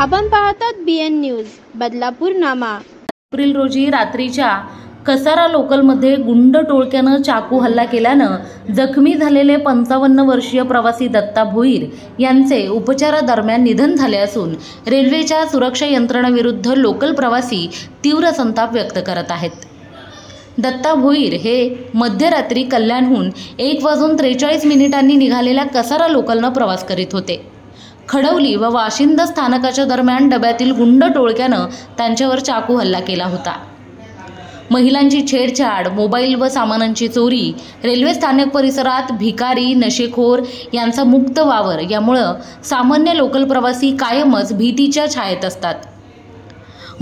आपण पाहतात BN news Badlapur नामा। April रोजी रात्रीच्या कसारा लोकलमध्ये गुंड टोळक्यानं चाकू हल्ला केल्यानं जखमी झालेले 55 वर्षीय प्रवासी दत्ता भोईर यांचे उपचारादरम्यान निधन झाले असून रेल्वेच्या सुरक्षा यंत्रणेविरुद्ध लोकल प्रवासी तीव्र संताप व्यक्त करत आहेत। दत्ता भोईर हे मध्यरात्री कल्याणहून 1:43 निघालेल्या कसारा लोकलनं प्रवास करीत होते। खडवली व वाशिंद स्थानकाच्या दरम्यान डब्यातील गुंड टोळक्यानं त्यांच्यावर चाकू हल्ला केला होता। महिलांची छेडछाड, मोबाईल व सामानांची चोरी, रेल्वे स्थानक परिसरात भिकारी, नशेखोर यांचा मुक्त वावर यामुळे सामान्य लोकल प्रवासी कायमच भीतीच्या छायेत असतात।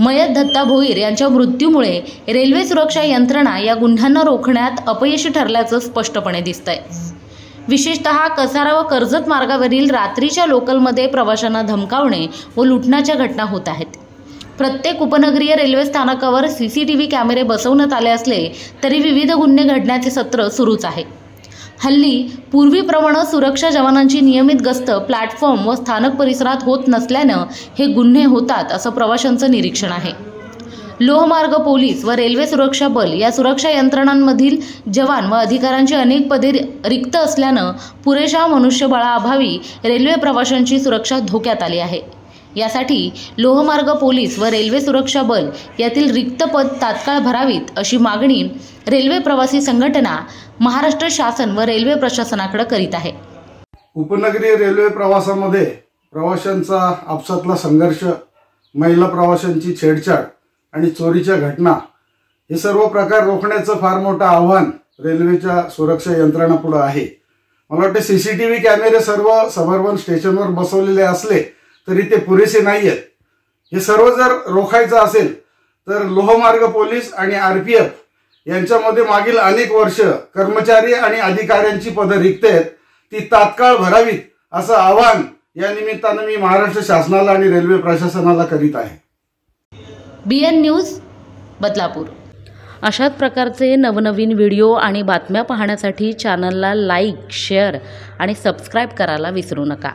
मयत दत्ता भोईर यांच्या मृत्यूमुळे रेल्वे सुरक्षा यंत्रणा या गुन्ह्यांना रोखण्यात अपयशी ठरल्याचं स्पष्टपणे दिसतंय। विशेषतः कसारा व कर्जत मार्गावरील रात्रीच्या लोकलमध्ये प्रवाशांना धमकावणे व लुटण्याच्या घटना होत आहेत। प्रत्येक उपनगरीय रेल्वे स्थानकावर CCTV कॅमेरे बसवण्यात आले असले तरी विविध गुन्हे घडण्याचे सत्र सुरूच आहे। हल्ली पूर्वीप्रमाणे सुरक्षा जवानांची नियमित गस्त प्लॅटफॉर्म व स्थानक परिसरात होत नसल्यानं हे गुन्हे होतात असं प्रवाशांचं निरीक्षण आहे। लोहमार्ग पोलीस व रेल्वे सुरक्षा बल या सुरक्षा यंत्रणांमधील जवान व अधिकाऱ्यांची अनेक पदे रिक्त असल्यानं पुरेशा मनुष्यबळाअभावी रेल्वे प्रवाशांची सुरक्षा धोक्यात आली आहे। यासाठी लोहमार्ग पोलीस व रेल्वे सुरक्षा बल यातील रिक्त पद तात्काळ भरावीत अशी मागणी रेल्वे प्रवासी संघटना महाराष्ट्र शासन व रेल्वे प्रशासनाकडे करीत आहे। उपनगरीय रेल्वे प्रवासामध्ये प्रवाशांचा आपसातला संघर्ष, महिला प्रवाशांची छेडछाड आणि चोरीच्या घटना हे सर्व प्रकार रोखण्याचं फार मोठं आव्हान रेल्वेच्या सुरक्षा यंत्रणापुढे आहे। मला वाटतं CCTV कॅमेरे सर्व सबअर्बन स्टेशनवर बसवलेले असले तरी ते पुरेसे नाहीयेत। हे सर्व जर रोखायचं असेल तर लोहमार्ग पोलीस आणि RPF यांच्यामध्ये मागील अनेक वर्ष कर्मचारी आणि अधिकाऱ्यांची पदं रिक्त आहेत, ती तात्काळ भरावीत असं आवाहन या निमित्तानं मी महाराष्ट्र शासनाला आणि रेल्वे प्रशासनाला करीत आहे। BN news Badlapur. अशाच प्रकारचे नवनवीन व्हिडिओ आणि बातम्या पाहण्यासाठी चॅनलला लाईक, शेअर आणि सबस्क्राईब करायला विसरू नका।